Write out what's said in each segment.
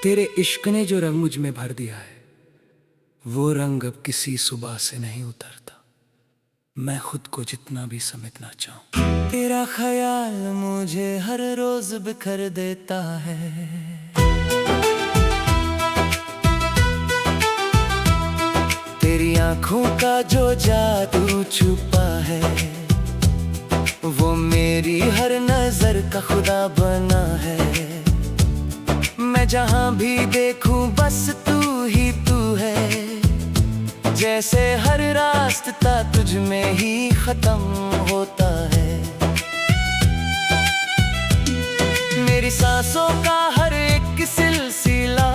तेरे इश्क ने जो रंग मुझ में भर दिया है, वो रंग अब किसी सुबह से नहीं उतरता। मैं खुद को जितना भी समेटना चाहूं, तेरा ख्याल मुझे हर रोज बिखर देता है। तेरी आंखों का जो जादू छुपा है, वो मेरी हर नजर का खुदा बना है। मैं जहां भी देखूं बस तू ही तू है, जैसे हर रास्ता तुझ में ही खत्म होता है। मेरी सांसों का हर एक सिलसिला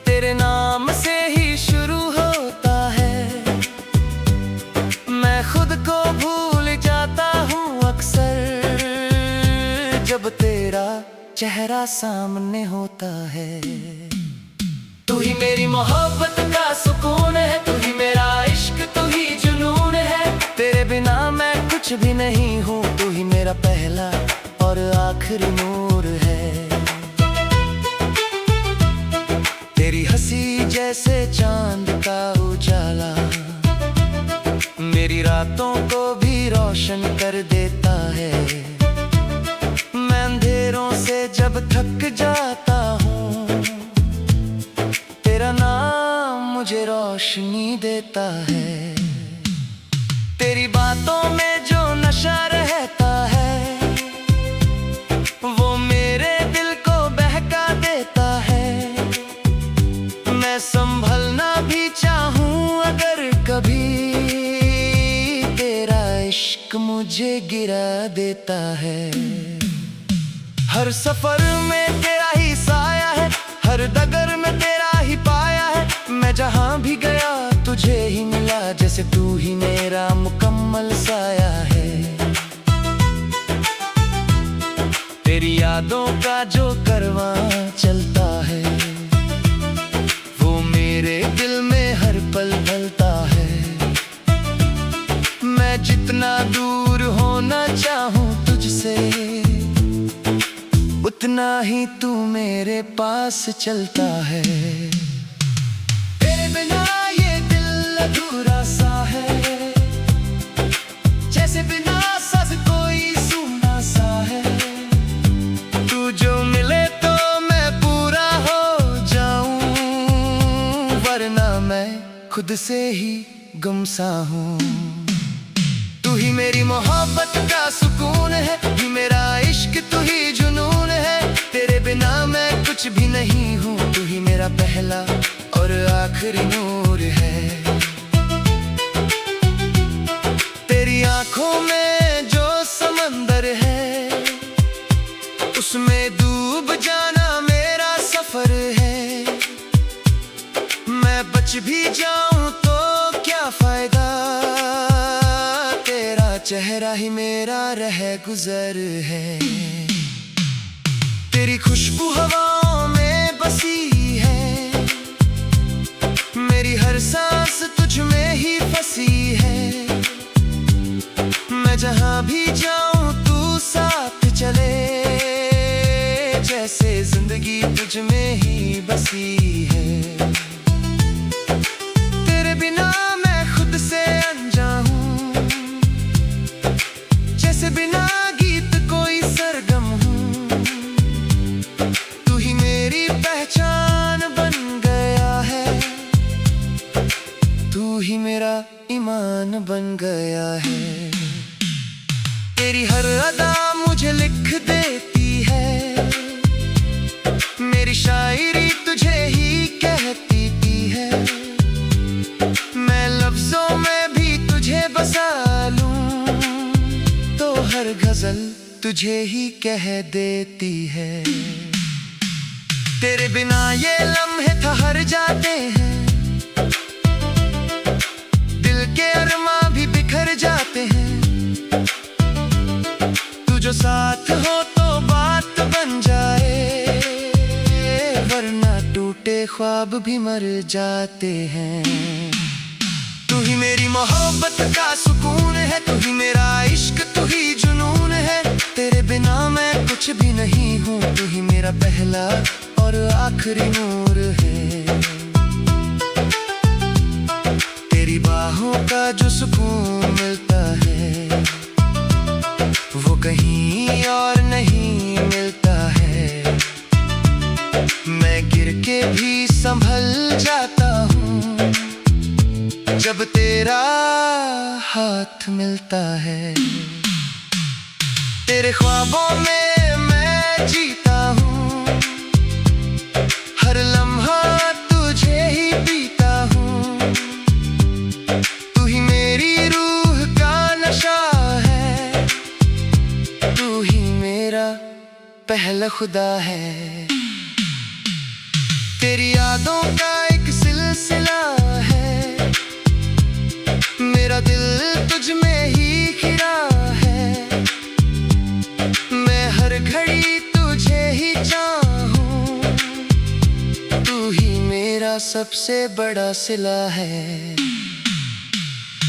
तेरे नाम से ही शुरू होता है। मैं खुद को भूल जाता हूँ अक्सर, जब तेरा चेहरा सामने होता है। तू ही मेरी मोहब्बत का सुकून है, तू ही मेरा इश्क, तू ही जुनून है। तेरे बिना मैं कुछ भी नहीं हूँ, तू ही मेरा पहला और आखिरी नूर है। तेरी हंसी जैसे चांद का उजाला मेरी रातों को भी रोशन कर देता है। मैं अंधेरों से जब थक जाता हूँ, तेरा नाम मुझे रोशनी देता है। तेरी बातों में जो नशा रहता है, वो मेरे दिल को बहका देता है। मैं संभलना भी चाहूँ अगर कभी, तेरा इश्क मुझे गिरा देता है। हर सफर में तेरा ही साया है, हर डगर में तेरा ही पाया है। मैं जहां भी गया तुझे ही मिला, जैसे तू ही मेरा मुकम्मल साया है। तेरी यादों का जो करवां चलता है, वो मेरे दिल में हर पल ढलता है। मैं जितना दूर होना चाहूं तुझसे, उतना ही तू मेरे पास चलता है। तेरे बिना ये दिल अधूरा सा है, जैसे बिना सांस कोई सूना सा है। तू जो मिले तो मैं पूरा हो जाऊं, वरना मैं खुद से ही गुमसा हूँ। तू ही मेरी मोहब्बत का सुकून है, तू ही मेरा इश्क, तू ही जुनून है। तेरे बिना मैं कुछ भी नहीं हूँ, तू ही मेरा पहला और आखिरी नूर है। तेरी आंखों में जो समंदर है, उसमें डूब जाना मेरा सफर है। मैं बच भी जाऊं तो क्या फायदा, तेरा चेहरा ही मेरा रह गुजर है। तेरी खुशबू हवाओं में बसी है, मेरी हर सांस तुझ में ही फंसी है। मैं जहां भी जाऊं तू साथ चले, जैसे जिंदगी तुझ में ही बसी है। तेरे बिना मैं खुद से अनजान हूँ, जैसे बिना गीत कोई सरगम हूँ। तू ही मेरी पहचान बन गया है, तू ही मेरा ईमान बन गया है। तेरी हर अदा मुझे लिख देती है, मेरी शायरी तुझे ही कहती है। मैं लफ्जों में भी तुझे बसा लूं, तो हर गजल तुझे ही कह देती है। तेरे बिना ये लम्हे ठहर जाते हैं, दिल के अरमां भी बिखर जाते हैं। तू जो साथ हो तो बात बन जाए, वरना टूटे ख्वाब भी मर जाते हैं। तू ही मेरी मोहब्बत का सुकून है, तू ही मेरा इश्क, तू ही जुनून है। तेरे बिना मैं कुछ भी नहीं हूँ, तू ही मेरा पहला और आखिरी नूर है। तेरी बाहों का जो सुकून मिलता है वो कहीं और नहीं मिलता है। मैं गिर के भी संभल जाता हूँ जब तेरा हाथ मिलता है। तेरे ख्वाबों में मैं जीता हूँ, हर लम्हा तुझे ही पीता हूँ। तू ही मेरी रूह का नशा है, तू ही मेरा पहला खुदा है। तेरी यादों का एक सिलसिला है, मेरा दिल तुझ में ही खिरा है। मैं हर घड़ी तुझे ही चाहूं, तू ही मेरा सबसे बड़ा सिला है।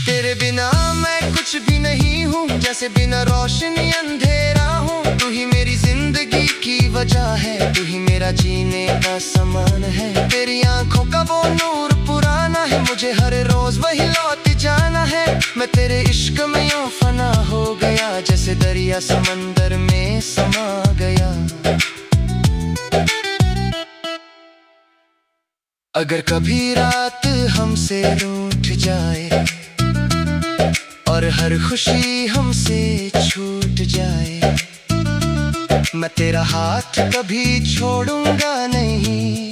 तेरे बिना मैं कुछ भी नहीं हूँ, जैसे बिना रोशनी अंधेरा हूँ। तू ही मेरी जिंदगी की वजह है, तू ही मेरा जीने का सामान है। तेरी आंखों का वो नूर पुराना है, मुझे हर रोज वही लौट जाना है। मैं तेरे इश्क में यूं फना हो गया, जैसे दरिया समंदर में समा गया। अगर कभी रात हमसे रूठ जाए और हर खुशी हमसे छूट जाए, मैं तेरा हाथ कभी छोड़ूंगा नहीं,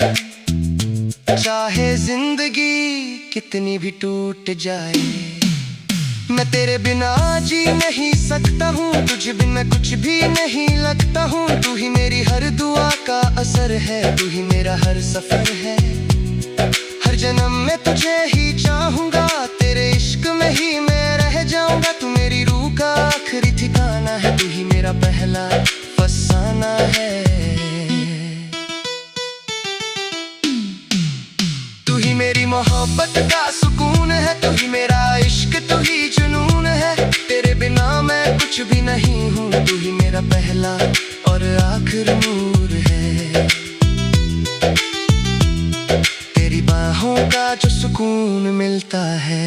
चाहे जिंदगी कितनी भी टूट जाए। मैं तेरे बिना जी नहीं सकता हूँ, तुझ बिन मैं कुछ भी नहीं लगता हूँ। तू ही मेरी हर दुआ का असर है, तू ही मेरा हर सफर है। हर जन्म में तुझे ही चाहूंगा, तेरे इश्क में ही मैं रह जाऊंगा। तू मेरी रूह का आखिरी ठिकाना है, तू ही मेरा पहला फसाना है। तू ही मेरी मोहब्बत का सुकून है, तू ही मेरा इश्क, तू ही जुनून है। तेरे बिना मैं कुछ भी नहीं हूँ, तू ही मेरा पहला और आखिरी नूर है। तेरी बाहों का जो सुकून मिलता है।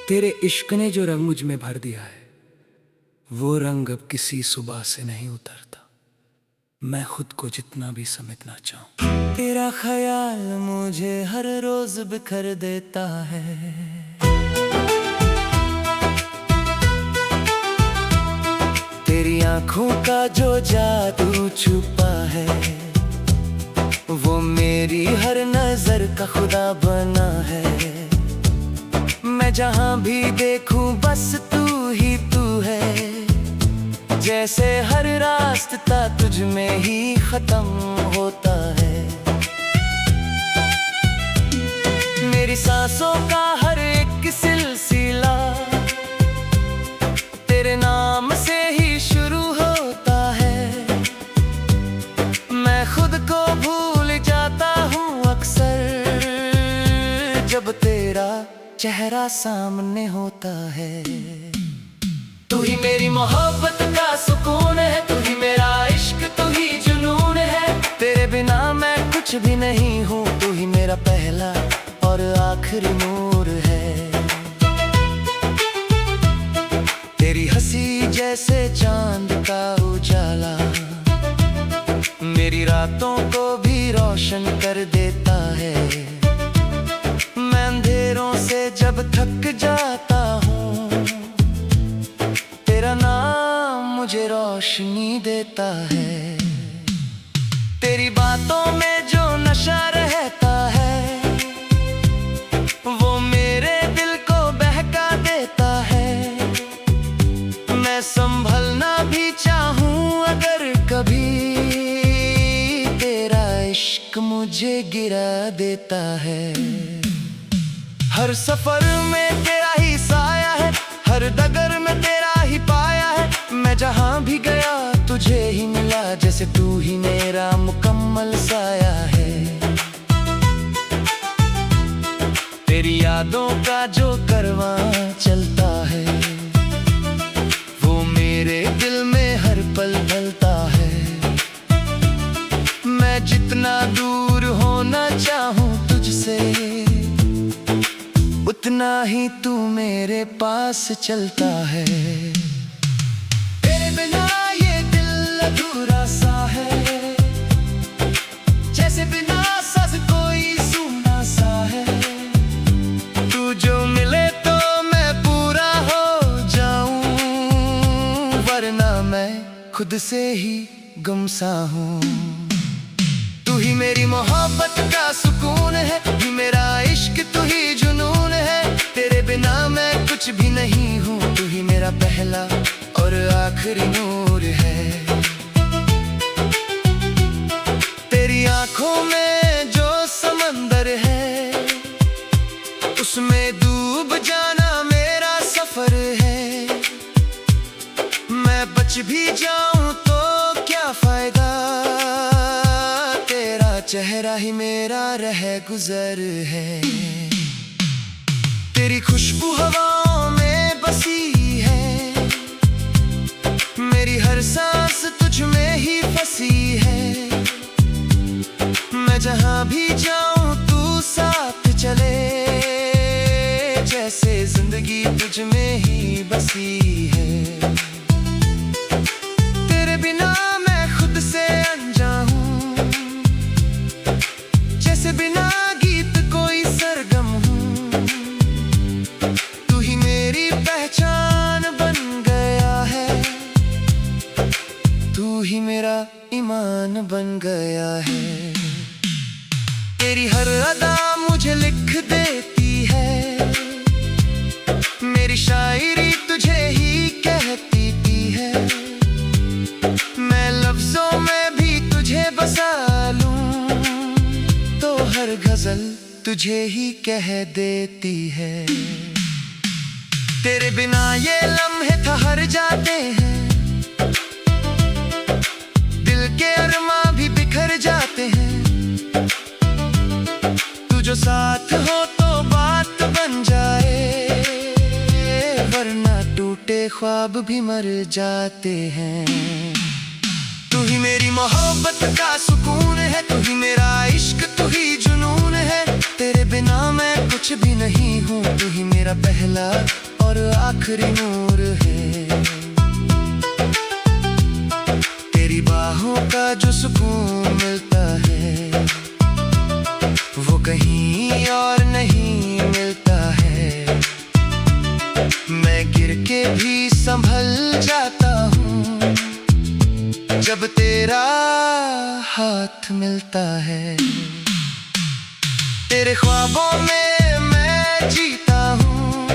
तेरे इश्क ने जो रंग मुझ में भर दिया है, वो रंग अब किसी सुबह से नहीं उतरता, मैं खुद को जितना भी समेटना चाहूं। तेरा ख्याल मुझे हर रोज बिखर देता है। तेरी आंखों का जो जादू छुपा है, वो मेरी हर नजर का खुदा बना है। मैं जहां भी देखूं बस तू ही तू है, जैसे हर रास्ता तुझ में ही खत्म होता है। मेरी सांसों का हर एक सिलसिला तेरे नाम से ही शुरू होता है। मैं खुद को भूल जाता हूँ अक्सर जब तेरा चेहरा सामने होता है। तू ही मेरी मोहब्बत का सुकून है, तू ही मेरा इश्क, तू ही जुनून है। तेरे बिना मैं कुछ भी नहीं हूँ, तू ही मेरा पहला और आखिरी नूर है। तेरी हंसी जैसे चांद का उजाला मेरी रातों को भी रोशन कर देता है। मैं अंधेरों से जब थक जाता हूँ, तेरा नाम मुझे रोशनी देता है। तेरी बातों में जो नशा रहता है, वो मेरे दिल को बहका देता है। मैं संभलना भी चाहूँ अगर कभी, तेरा इश्क मुझे गिरा देता है। हर सफर में तेरा ही साया है, हर डगर में तेरा ही पाया है। मैं मैं जहाँ भी गया तुझे ही मिला, जैसे तू ही मेरा मुकम्मल साया है। तेरी यादों का जो करवां चलता है, वो मेरे दिल में हर पल ढलता है। मैं जितना दूर होना चाहूं तुझसे, उतना ही तू मेरे पास चलता है। तेरे बिना ये दिल अधूरा सा है, जैसे बिना सांस कोई सूना सा है। तू जो मिले तो मैं पूरा हो जाऊं, वरना मैं खुद से ही गुमसा हूँ। तू ही मेरी मोहब्बत का सुकून है, तू ही मेरा इश्क, तू ही जुनून है। तेरे बिना मैं कुछ भी नहीं हूँ, तू ही मेरा पहला और आखिरी नूर है। तेरी आंखों में जो समंदर है, उसमें डूब जाना मेरा सफर है। मैं बच भी जाऊं तो क्या फायदा, तेरा चेहरा ही मेरा रह गुजर है। तेरी खुशबू हवाओं में बसी है, मेरी हर सांस तुझ में ही फंसी है। मैं जहाँ भी जाऊं तू साथ चले, जैसे जिंदगी तुझ में ही बसी है। तेरे बिना मैं खुद से अनजान हूँ, जैसे बिना गीत कोई सरगम हूँ। तू ही मेरी पहचान बन गया है, तू ही मेरा ईमान बन गया है। तेरी हर अदा मुझे लिख देती है, मेरी शायरी तुझे ही कहती है। मैं लफ्जों में भी तुझे बसा लूं, तो हर गजल तुझे ही कह देती है। तेरे बिना ये लम्हे ठहर जाते हैं, दिल के अरमां भी बिखर जाते हैं। तू जो साथ हो तो बात बन जाए, वरना टूटे ख्वाब भी मर जाते हैं। तू ही मेरी मोहब्बत का सुकून है, तू ही मेरा इश्क, तू ही जुनून है। तेरे बिना मैं कुछ भी नहीं हूँ, तू ही मेरा पहला और आखिरी नूर है। तेरी बाहों का जो सुकून मिलता है, वो कहीं और नहीं मिलता है। मैं गिर के भी संभल जाता हूँ, जब तेरा हाथ मिलता है। तेरे ख्वाबों में मैं जीता हूँ,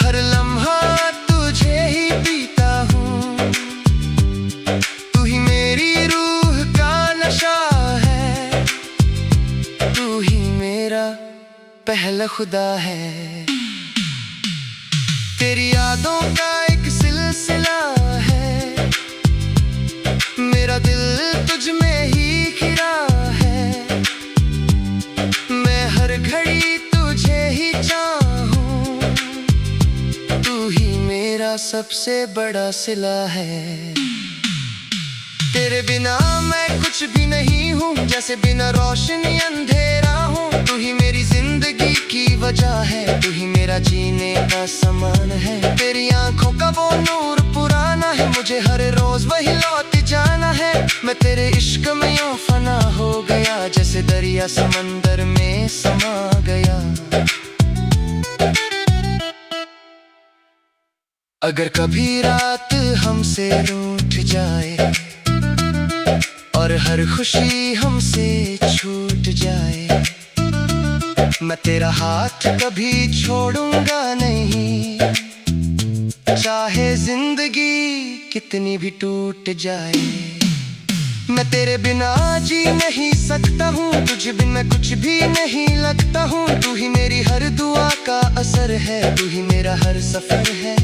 हर लम्हा तुझे ही पीता हूँ। तू ही मेरी रूह का नशा है, तू ही मेरा पहला खुदा है। तेरी यादों का एक सिलसिला है, मेरा दिल तुझ में ही खिरा है। मैं हर घड़ी तुझे ही चाहूं, तू ही मेरा सबसे बड़ा सिला है। तेरे बिना मैं कुछ भी नहीं हूँ, जैसे बिना रोशनी अंधेरा हूँ। तू ही मेरी जिंदगी की वजह है, तू ही मेरा जीने का सामान है। तेरी आंखों का वो नूर पुराना है, मुझे हर रोज वही लौट जाना है। मैं तेरे इश्क में यूं फना हो गया, जैसे दरिया समंदर में समा गया। अगर कभी रात हमसे रूठ जाए और हर खुशी हमसे छूट जाए, मैं तेरा हाथ कभी छोड़ूंगा नहीं, चाहे जिंदगी कितनी भी टूट जाए। मैं तेरे बिना जी नहीं सकता हूँ, तुझ बिन मैं कुछ भी नहीं लगता हूँ। तू ही मेरी हर दुआ का असर है, तू ही मेरा हर सफर है।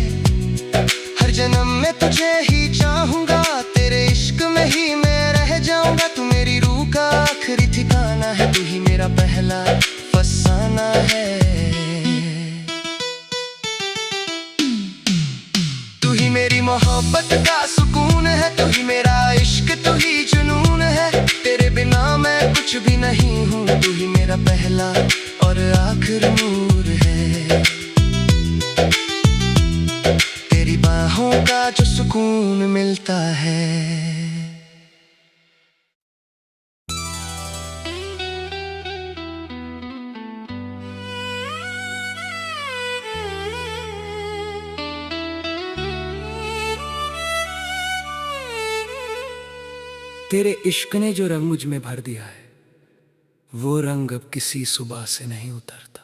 हर जन्म में तुझे ही चाहूंगा, तेरे इश्क में ही मैं रह जाऊंगा। तू मेरी रूह का आखिरी ठिकाना है, तू ही मेरा पहला फसाना है। तू ही मेरी मोहब्बत का सुकून है, तू ही मेरा इश्क, तू ही जुनून है। तेरे बिना मैं कुछ भी नहीं हूँ, तू ही मेरा पहला और आखिरी नूर है। तेरी बाहों का जो सुकून मिलता है। तेरे इश्क ने जो रंग मुझ में भर दिया है, वो रंग अब किसी सुबह से नहीं उतरता,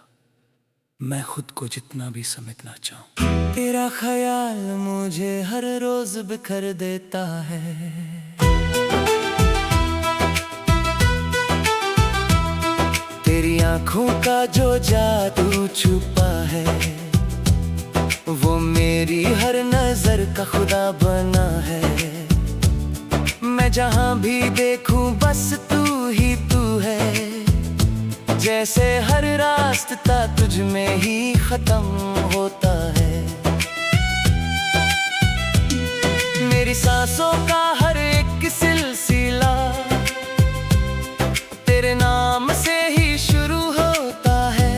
मैं खुद को जितना भी समेटना चाहूं। तेरा ख्याल मुझे हर रोज बिखर देता है, तेरी आंखों का जो जादू छुपा है, वो मेरी हर नजर का खुदा बना है। मैं जहां भी देखूं बस तू ही तू है, जैसे हर रास्ता तुझ में ही खत्म होता है। मेरी सांसों का हर एक सिलसिला तेरे नाम से ही शुरू होता है।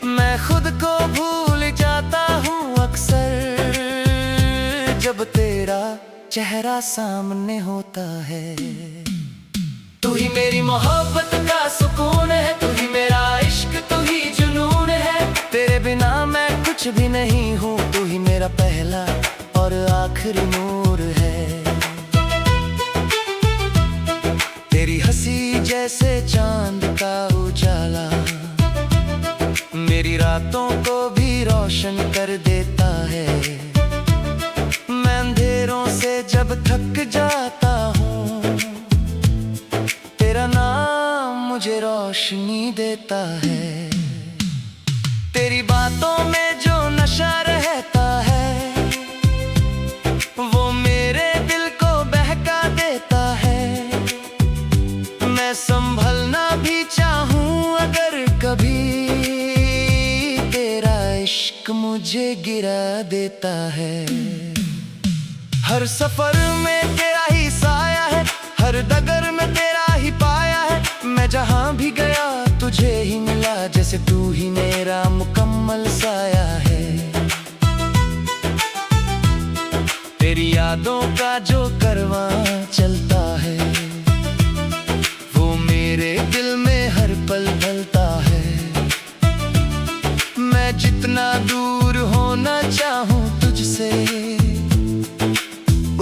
मैं खुद को भूल जाता हूँ अक्सर, जब तेरा चेहरा सामने होता है। तू ही मेरी मोहब्बत का सुकून है, तू ही मेरा इश्क, तू ही जुनून है। तेरे बिना मैं कुछ भी नहीं हूँ, तू ही मेरा पहला और आखिरी नूर है। तेरी हंसी जैसे चांद का उजाला मेरी रातों को भी रोशन कर देता है। मैं अंधेरों से जब थक जाता हूँ, तेरा नाम मुझे रोशनी देता है। तेरी बातों में जो नशा रहता है, वो मेरे दिल को बहका देता है। मैं संभलना भी चाहूँ अगर कभी, तेरा इश्क मुझे गिरा देता है। हर सफर में तेरा ही साया है, हर डगर में तेरा ही पाया है। मैं जहां भी गया तुझे ही मिला, जैसे तू ही मेरा मुकम्मल साया है। तेरी यादों का जो करवां चलता है, वो मेरे दिल में हर पल ढलता है। मैं जितना दूर होना चाहूँ तुझसे,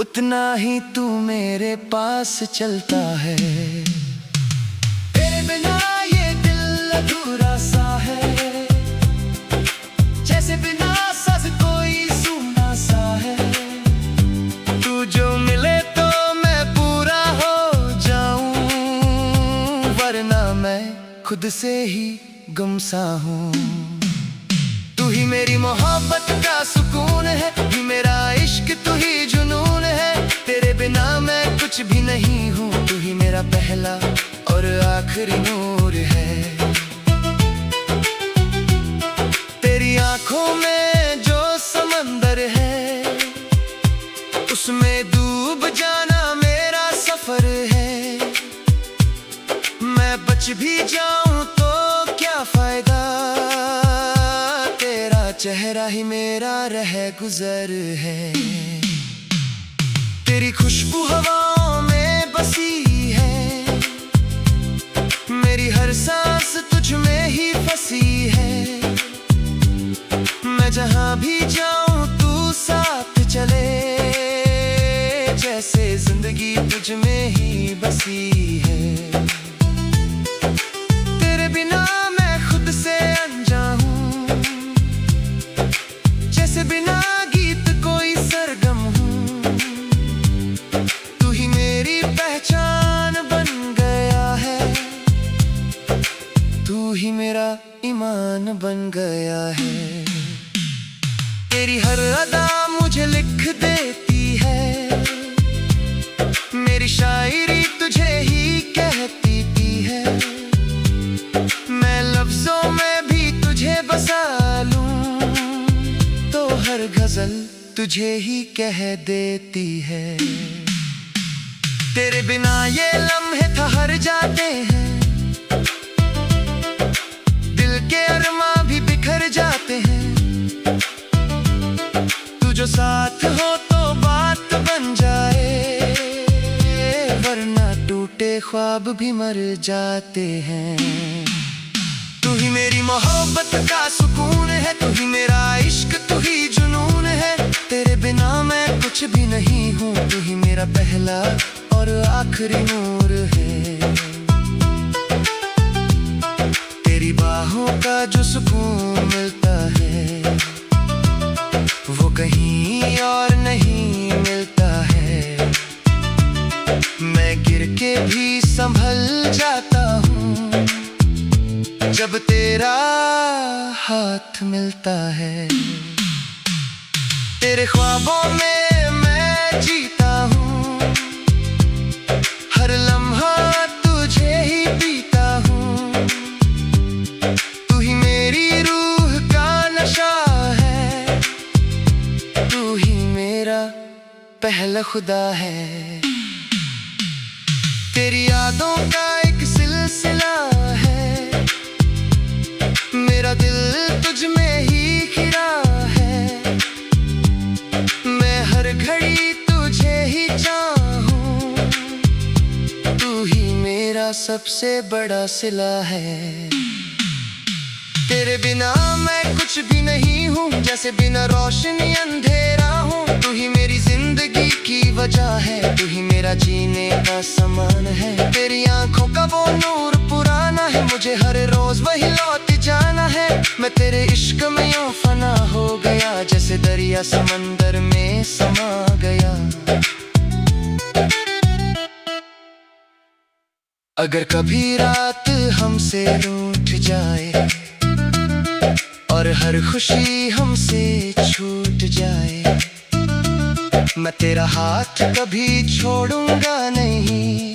उतना ही तू मेरे पास चलता है। तेरे बिना ये दिल अधूरा सा है, जैसे बिना सांस कोई सूना सा है। तू जो मिले तो मैं पूरा हो जाऊं, वरना मैं खुद से ही गुमसा हूँ। तू ही मेरी मोहब्बत का सुकून है, तू ही मेरा इश्क, तू ही जुनून है। तेरे बिना मैं कुछ भी नहीं हूँ, तू ही मेरा पहला और आखिरी नूर है। तेरी आंखों में जो समंदर है, उसमें डूब जाना मेरा सफर है। मैं बच भी जाऊं तो क्या फायदा, तेरा चेहरा ही मेरा रह गुजर है। तेरी खुशबू हवाओं में बसी है, मेरी हर सांस तुझ में ही फंसी है। मैं जहां भी जाऊं तू साथ चले, जैसे जिंदगी तुझ में ही बसी है। तेरे बिना मैं खुद से अनजान हूँ, जैसे बिना गीत कोई सरगम हूँ। तू ही मेरी पहचान बन गया है, तू ही मेरा ईमान बन गया है। तेरी हर अदा मुझे लिख देती है, मेरी शायरी तुझे ही कहती है। मैं लफ्जों में भी तुझे बसा लूं तो हर गजल तुझे ही कह देती है। तेरे बिना ये लम्हे ठहर जाते हैं, दिल के अरमां भी बिखर जाते हैं। तू जो साथ हो तो बात बन जाए, वरना टूटे ख्वाब भी मर जाते हैं। तू ही मेरी मोहब्बत का सुकून है, तू ही मेरा इश्क, तू ही जुनून है। तेरे बिना मैं कुछ भी नहीं हूँ, तू ही मेरा पहला और आखिरी नूर है। तेरी बाहों का जो सुकून मिलता है, वो कहीं और नहीं मिलता है। मैं गिर के भी संभल जाता हूँ जब तेरा हाथ मिलता है। तेरे ख्वाबों में मैं जीता हूँ, हर लम्हा तुझे ही पीता हूँ। तू ही मेरी रूह का नशा है, तू ही मेरा पहला खुदा है। तेरी यादों का एक सिलसिला है, मेरा दिल तुझ में ही खिरा है। मैं हर घड़ी तुझे ही चाहूं, तू ही मेरा सबसे बड़ा सिला है। तेरे बिना मैं कुछ भी नहीं हूँ, जैसे बिना रोशनी अंधेरा हूँ। तू ही मेरी जिंदगी की वजह है, तू ही मेरा जीने का सामान है। तेरी आंखों का वो नूर पुराना है, मुझे हर रोज वही लौट जाना है। मैं तेरे इश्क में यूं फना हो गया, जैसे दरिया समंदर में समा गया। अगर कभी रात हमसे रूठ जाए और हर खुशी हमसे छूट जाए, मैं तेरा हाथ कभी छोड़ूंगा नहीं,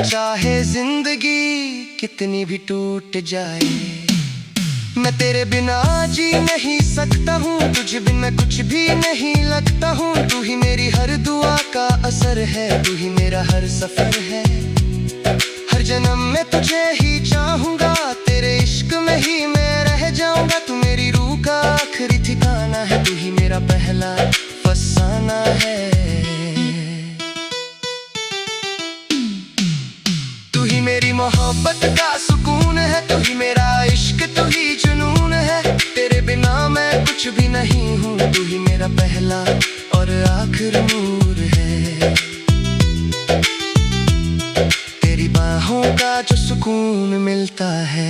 चाहे जिंदगी कितनी भी टूट जाए। मैं तेरे बिना जी नहीं सकता हूँ, तुझ बिन मैं कुछ भी नहीं लगता हूँ। तू ही मेरी हर दुआ का असर है, तू ही मेरा हर सफर है। हर जन्म में तुझे ही चाहूंगा, तेरे इश्क में ही मैं रह जाऊंगा। तू मेरी रूह का आखिरी ठिकाना है, तू ही मेरा पहला फसाना है। तू ही मेरी मोहब्बत का सुकून है, तू ही मेरा इश्क, तू ही जुनून है। तेरे बिना मैं कुछ भी नहीं हूँ, तू ही मेरा पहला और आखिरी नूर है। तेरी बाहों का जो सुकून मिलता है।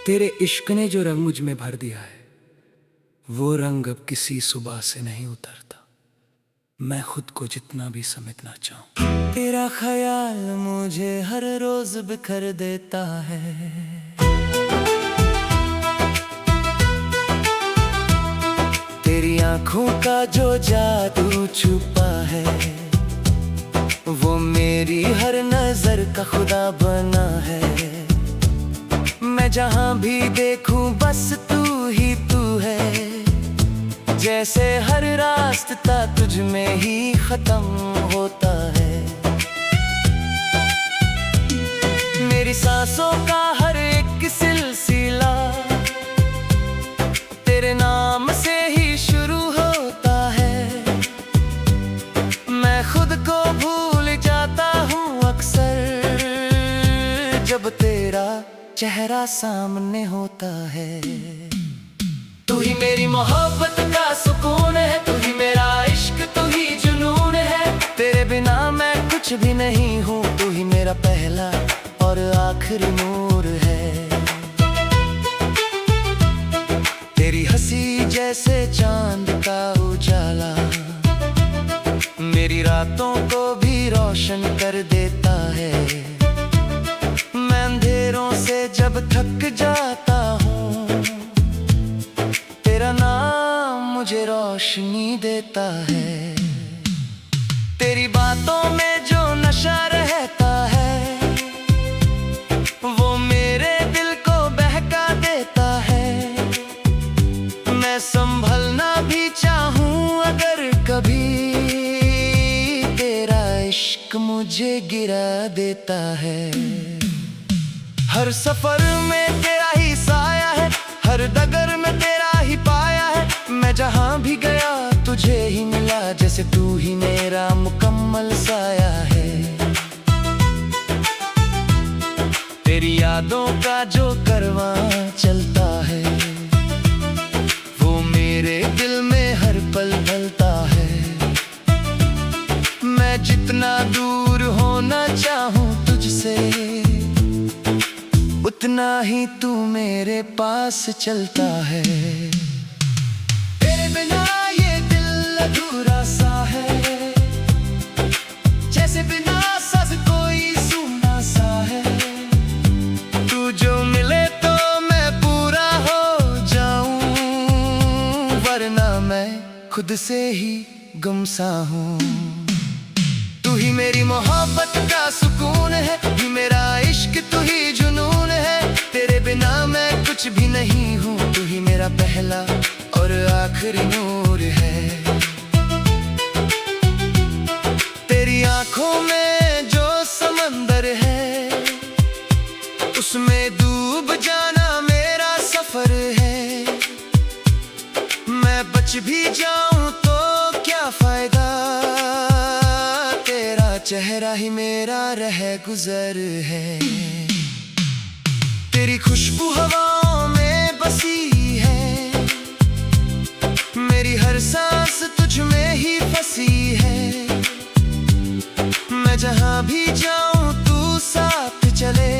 तेरे इश्क ने जो रंग मुझ में भर दिया है, वो रंग अब किसी सुबह से नहीं उतरता, मैं खुद को जितना भी समेटना चाहूं। तेरा ख्याल मुझे हर रोज बिखर देता है, तेरी आंखों का जो जादू छुपा है, वो मेरी हर नजर का खुदा बना है। मैं जहां भी देखूं बस तू ही तू है, जैसे हर रास्ता तुझ में ही खत्म होता है। मेरी सांसों का हर एक सिलसिला तेरे नाम से ही शुरू होता है। मैं खुद को भूल जाता हूँ अक्सर, जब तेरा चेहरा सामने होता है। तू ही मेरी मोहब्बत का सुकून है, तू ही मेरा इश्क, तू ही जुनून है। तेरे बिना मैं कुछ भी नहीं हूँ, तू ही मेरा पहला और आखिरी नूर है। तेरी हंसी जैसे चांद का उजाला मेरी रातों को भी रोशन कर देता है। मैं अंधेरों से जब थक जाता हूँ तेरा नाम मुझे रोशनी देता है। तेरी बातों में जो नशा रहता है वो मेरे दिल को बहका देता है। मैं संभलना भी चाहूँ अगर कभी तेरा इश्क मुझे गिरा देता है। हर सफर में तेरा ही साया है, हर डगर में तेरा ही पाया है। मैं जहाँ भी गया तुझे ही मिला, जैसे तू ही मेरा मुकम्मल साया है। तेरी यादों का जो करवां चलता है वो मेरे दिल में हर पल ढलता है। मैं जितना दूर होना चाहूँ तुझसे उतना ही तू मेरे पास चलता है। तेरे बिना ये दिल अधूरा सा है, जैसे बिना सांस कोई सूना सा है। तू जो मिले तो मैं पूरा हो जाऊं, वरना मैं खुद से ही गुमसा हूँ। तू ही मेरी मोहब्बत का सुकून है, तू ही मेरा इश्क, तू ही जुनून है। तेरे बिना मैं कुछ भी नहीं हूँ, तू ही मेरा पहला और आखिरी नूर है। तेरी आंखों में जो समंदर है उसमें डूब जाना मेरा सफर है। मैं बच भी जाऊं तो क्या फायदा, तेरा चेहरा ही मेरा रह गुजर है। तेरी खुशबू हवाओं में बसी है, मेरी हर सांस तुझ में ही फंसी है। मैं जहाँ भी जाऊं तू साथ चले,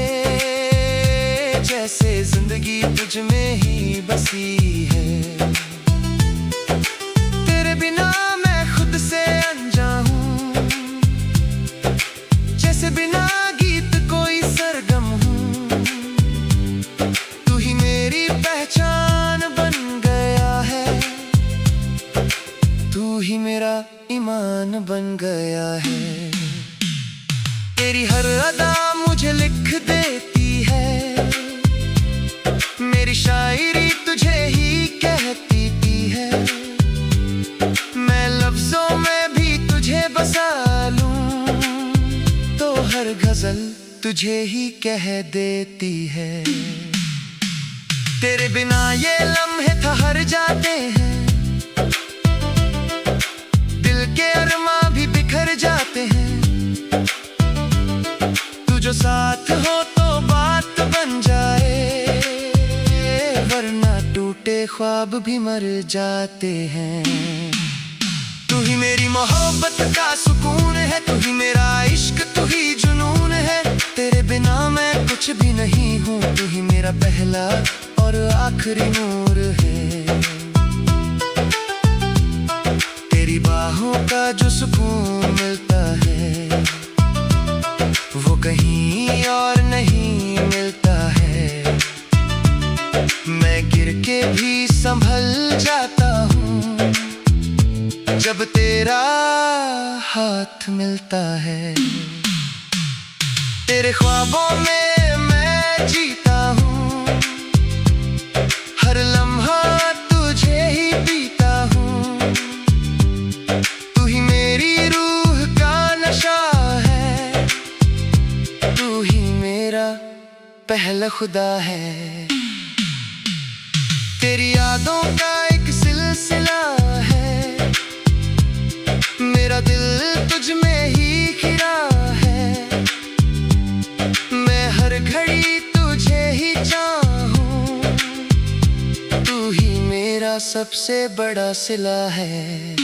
जैसे जिंदगी तुझ में ही बसी है। तेरे बिना मैं खुद से अनजान हूँ, जैसे बिना गीत कोई सरगम हूँ। तू ही मेरी पहचान बन गया है, तू ही मेरा ईमान बन गया है। तेरी हर अदा मुझे लिख देती है, मेरी शायरी तुझे ही कहती है। मैं लफ्जों में भी तुझे बसा लूं तो हर गजल तुझे ही कह देती है। तेरे बिना ये लम्हे ठहर जाते हैं, दिल के अरमां भी बिखर जाते हैं। तू जो साथ हो तो बात बन जाए, वरना टूटे ख्वाब भी मर जाते हैं। तू ही मेरी मोहब्बत का सुकून है, तू ही मेरा इश्क, तू ही जुनून है। तेरे बिना मैं कुछ भी नहीं हूँ, तू ही मेरा पहला और आखिरी नूर है। तेरी बाहों का जो सुकून मिलता है वो कहीं और नहीं मिलता है। मैं गिर के भी संभल जाता हूँ जब तेरा हाथ मिलता है। तेरे ख्वाबों में मैं जीता हूँ, हर लम्हा तुझे ही पीता हूँ। तू ही मेरी रूह का नशा है, तू ही मेरा पहला खुदा है। तेरी यादों का एक सिलसिला है, मेरा दिल तुझ में ही खिरा है। मैं हर घड़ी तुझे ही चाहूं, तू ही मेरा सबसे बड़ा सिला है।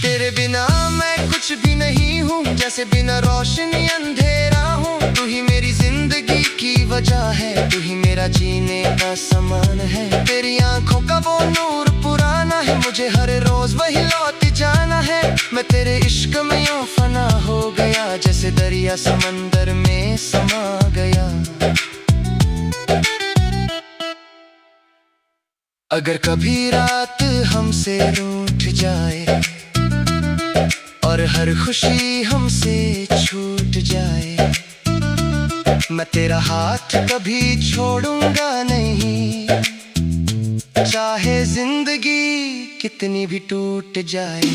तेरे बिना मैं कुछ भी नहीं हूँ, जैसे बिना रोशनी अंधेरा हूँ। हूँ, तू ही मेरी जिंदगी की वजह है, तू ही मेरा जीने का सामान है। तेरी आंखों का वो नूर पुराना है, मुझे हर रोज वही लौट जाना है। मैं तेरे इश्क में यूं फना हो गया, जैसे दरिया समंदर में समा गया। अगर कभी रात हमसे रूठ जाए और हर खुशी हमसे छूट जाए, मैं तेरा हाथ कभी छोड़ूंगा नहीं, चाहे जिंदगी कितनी भी टूट जाए।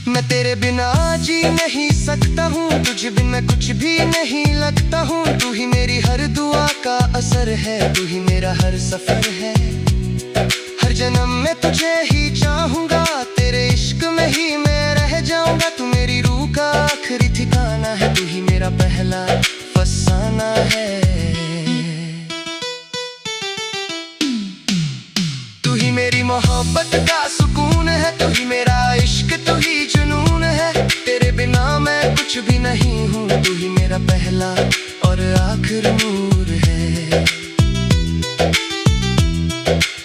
मैं तेरे बिना जी नहीं सकता हूँ, तुझ बिन मैं कुछ भी नहीं लगता हूँ। तू ही मेरी हर दुआ का असर है, तू ही मेरा हर सफर है। हर जन्म में तुझे ही चाहूंगा, तेरे इश्क में ही मैं रह जाऊंगा। तू मेरी रूह का आखिरी ठिकाना है, तू ही मेरा पहला फसाना है। तू ही मेरी मोहब्बत का सुकून है, तू ही मेरा इश्क, तू ही जुनून है। तेरे बिना मैं कुछ भी नहीं हूँ, तू ही मेरा पहला और आखिर नूर है।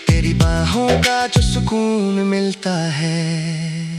तेरी बाहों का जो सुकून मिलता है।